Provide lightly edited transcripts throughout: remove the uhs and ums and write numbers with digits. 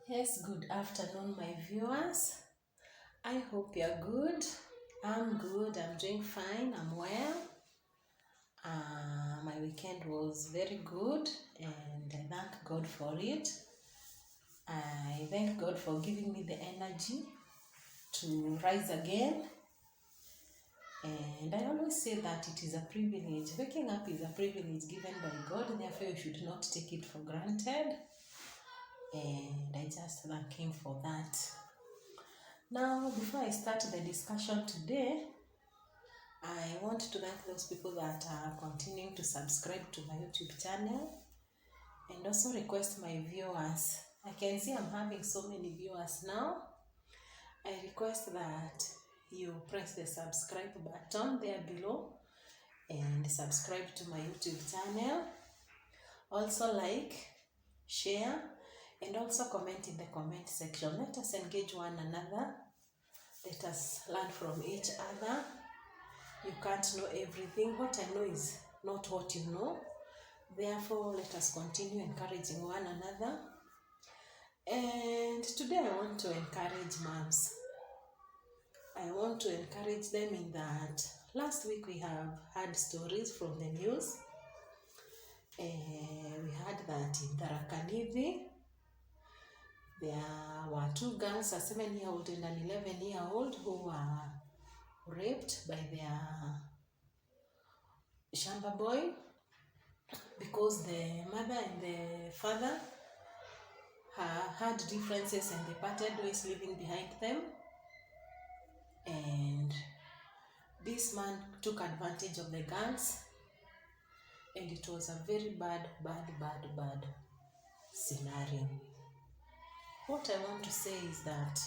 Yes, good afternoon, my viewers. I hope you're good. I'm good. I'm doing fine. I'm well. My weekend was very good, and I thank God for it. I thank God for giving me the energy to rise again. And I always say that it is a privilege. Waking up is a privilege given by God, therefore, you should not take it for granted. And I just thank Him for that. Now, before I start the discussion today, I want to thank those people that are continuing to subscribe to my YouTube channel and also request my viewers. I can see I'm having so many viewers now. I request that you press the subscribe button there below and subscribe to my YouTube channel. Also like, share, and also comment in the comment section. Let us engage one another. Let us learn from each other. You can't know everything. What I know is not what you know. Therefore, let us continue encouraging one another. And today I want to encourage moms. I want to encourage them in that last week we have had stories from the news. We had that in Tarakanidhi, there were two girls, a 7-year-old and an 11-year-old, who were raped by their shamba boy because the mother and the father had differences and they parted ways, leaving behind them. And this man took advantage of the girls, and it was a very bad scenario. What I want to say is that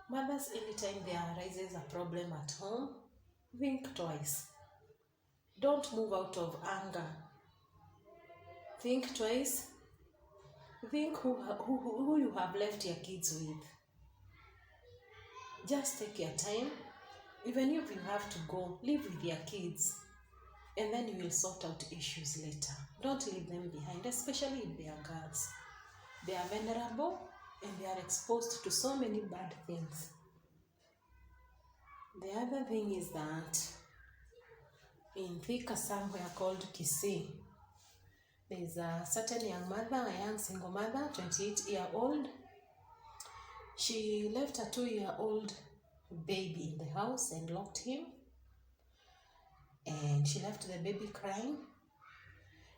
mothers, anytime there arises a problem at home, think twice. Don't move out of anger. Think twice. Think who you have left your kids with. Just take your time. Even if you have to go, live with your kids. And then you will sort out issues later. Don't leave them behind, especially if they are girls. They are vulnerable and they are exposed to so many bad things. The other thing is that in Thika, somewhere called Kisii, there is a certain young mother, a young single mother, 28-year-old. She left a 2-year-old baby in the house and locked him. And she left the baby crying.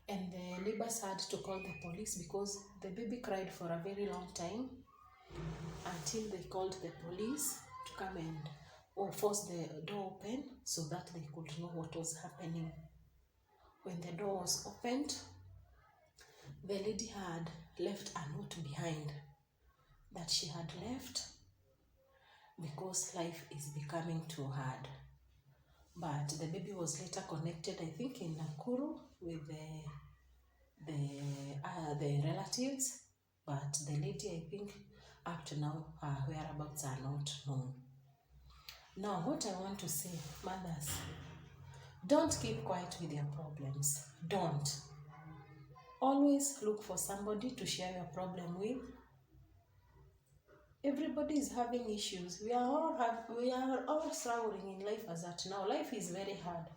And the neighbors had to call the police because the baby cried for a very long time until they called the police to come and force the door open so that they could know what was happening. When the door was opened, the lady had left a note behind that she had left because life is becoming too hard. But the baby was later connected, I think, in Nakuru with the relatives. But the lady, I think, up to now, her whereabouts are not known. Now, what I want to say, mothers, don't keep quiet with your problems. Don't. Always look for somebody to share your problem with. Everybody is having issues. We are all struggling in life as at now. Life is very hard.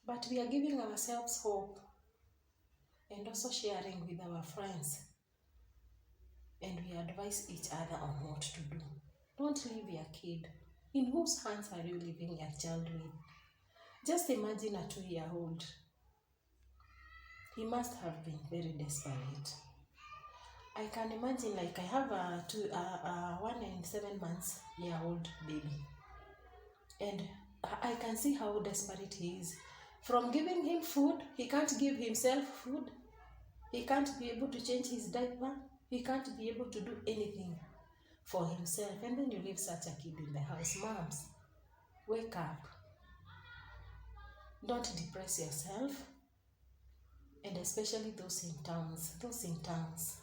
But we are giving ourselves hope and also sharing with our friends. And we advise each other on what to do. Don't leave your kid. In whose hands are you leaving your child with? Just imagine a 2-year-old. He must have been very desperate. I can imagine, like, I have a 1 and 7 months year old baby. And I can see how desperate he is. From giving him food, he can't give himself food. He can't be able to change his diaper. He can't be able to do anything for himself. And then you leave such a kid in the house. Moms, wake up. Don't depress yourself. And especially those in towns.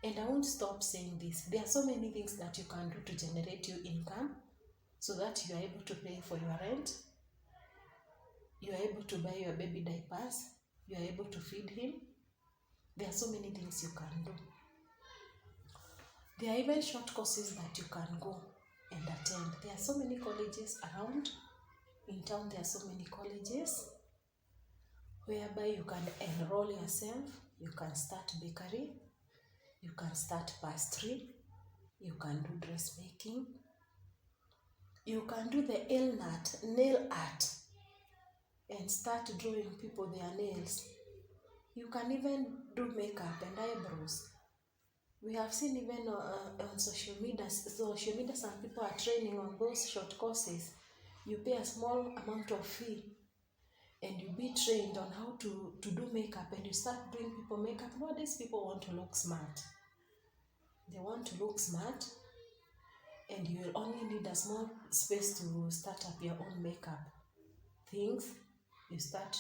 And I won't stop saying this. There are so many things that you can do to generate your income so that you are able to pay for your rent. You are able to buy your baby diapers. You are able to feed him. There are so many things you can do. There are even short courses that you can go and attend. There are so many colleges around. In town, there are so many colleges whereby you can enroll yourself. You can start bakery. You can start pastry. You can do dressmaking. You can do the nail art and start drawing people their nails. You can even do makeup and eyebrows. We have seen even on social media, some people are training on those short courses. You pay a small amount of fee and you be trained on how to do makeup, and you start doing people makeup. Nowadays, people want to look smart. They want to look smart, and you will only need a small space to start up your own makeup things. You start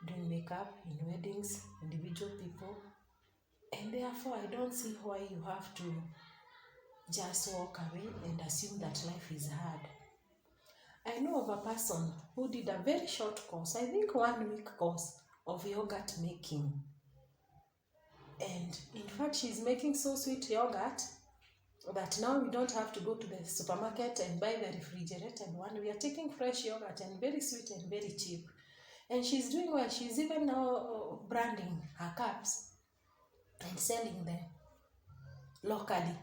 doing makeup in weddings, individual people, and therefore I don't see why you have to just walk away and assume that life is hard. I know of a person who did a very short course, I think 1 week course of yogurt making. And in fact, she's making so sweet yogurt that now we don't have to go to the supermarket and buy the refrigerated one. We are taking fresh yogurt and very sweet and very cheap. And she's doing well. She's even now branding her cups and selling them locally,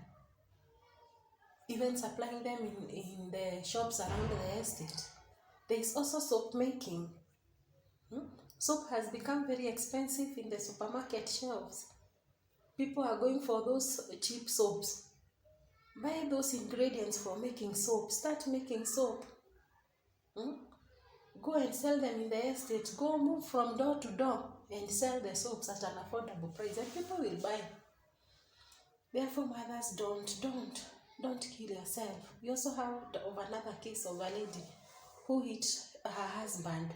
even supplying them in the shops around the estate. There is also soap making. Soap has become very expensive in the supermarket shelves. People are going for those cheap soaps. Buy those ingredients for making soap. Start making soap. Go and sell them in the estate. Go move from door to door and sell the soaps at an affordable price, and people will buy. Therefore, mothers, don't kill yourself. We also have another case of a lady who hit her husband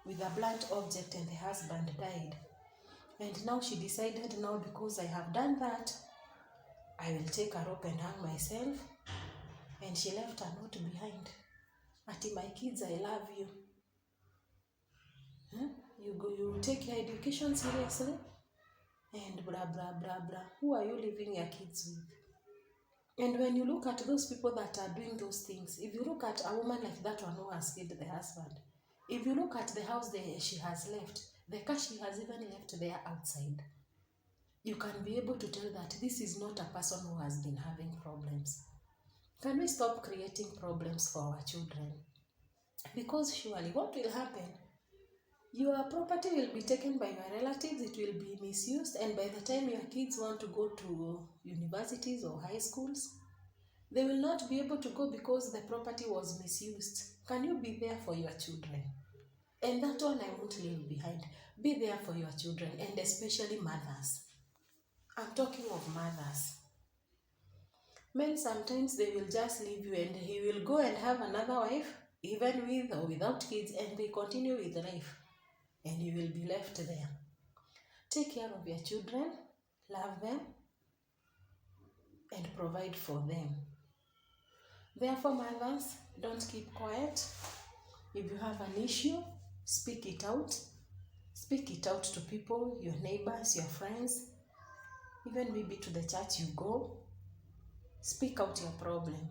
with a blunt object, and the husband died. And now she decided, now because I have done that, I will take a rope and hang myself. And she left a note behind. Ati, my kids, I love you. You take your education seriously? And blah, blah, blah, blah. Who are you leaving your kids with? And when you look at those people that are doing those things, if you look at a woman like that one who has killed the husband, if you look at the house she has left, the car she has even left there outside, you can be able to tell that this is not a person who has been having problems. Can we stop creating problems for our children? Because surely what will happen? Your property will be taken by your relatives, it will be misused, and by the time your kids want to go to universities or high schools, they will not be able to go because the property was misused. Can you be there for your children? And that one I won't leave behind. Be there for your children, and especially mothers. I'm talking of mothers. Men, sometimes they will just leave you and he will go and have another wife, even with or without kids, and they continue with life. And you will be left there. Take care of your children, love them, and provide for them. Therefore, mothers, don't keep quiet. If you have an issue, speak it out. Speak it out to people, your neighbors, your friends, even maybe to the church you go. Speak out your problem.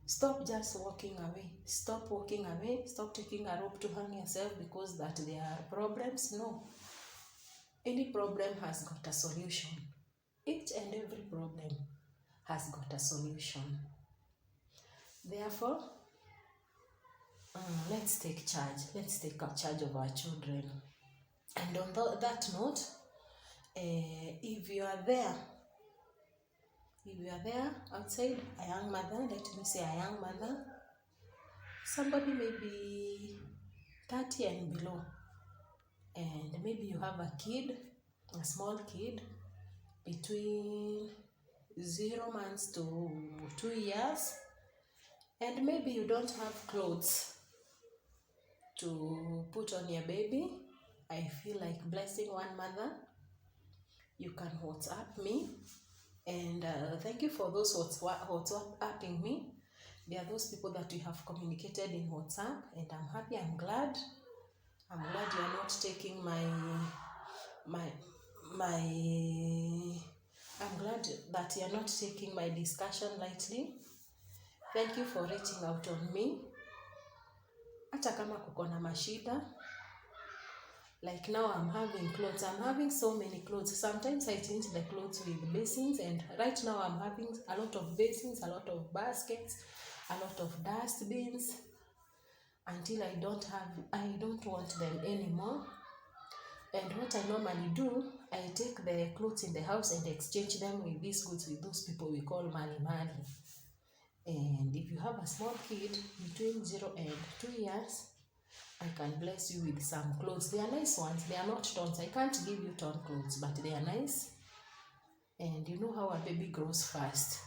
Stop just walking away. Stop walking away. Stop taking a rope to hang yourself because that there are problems. No. Any problem has got a solution. Each and every problem has got a solution. Therefore, let's take charge. Let's take charge of our children. And on that note, if you are there outside, a young mother, let me say a young mother, somebody maybe 30 and below, and maybe you have a kid, a small kid, between 0 months to 2 years, and maybe you don't have clothes to put on your baby. I feel like blessing one mother. You can WhatsApp me, and thank you for those WhatsApping me. There are those people that we have communicated in WhatsApp, and I'm happy. I'm glad you are not taking I'm glad heard that you're not taking my discussion lightly. Thank you for reaching out on me. Hata kama kuko na mashida, like now I'm having clothes. I'm having so many clothes. Sometimes I change the clothes with basins, and right now I'm having a lot of basins, a lot of baskets, a lot of dustbins, until I don't want them anymore. And what I normally do, I take the clothes in the house and exchange them with these goods with those people we call mali. And if you have a small kid between 0 and 2 years, I can bless you with some clothes. They are nice ones. They are not tons. I can't give you ton clothes, but they are nice. And you know how a baby grows fast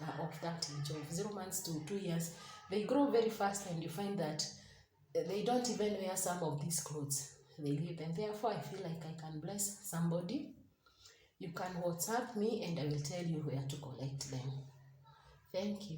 of that age of 0 months to 2 years. They grow very fast, and you find that they don't even wear some of these clothes. They leave them. Therefore, I feel like I can bless somebody. You can WhatsApp me and I will tell you where to collect them. Thank you.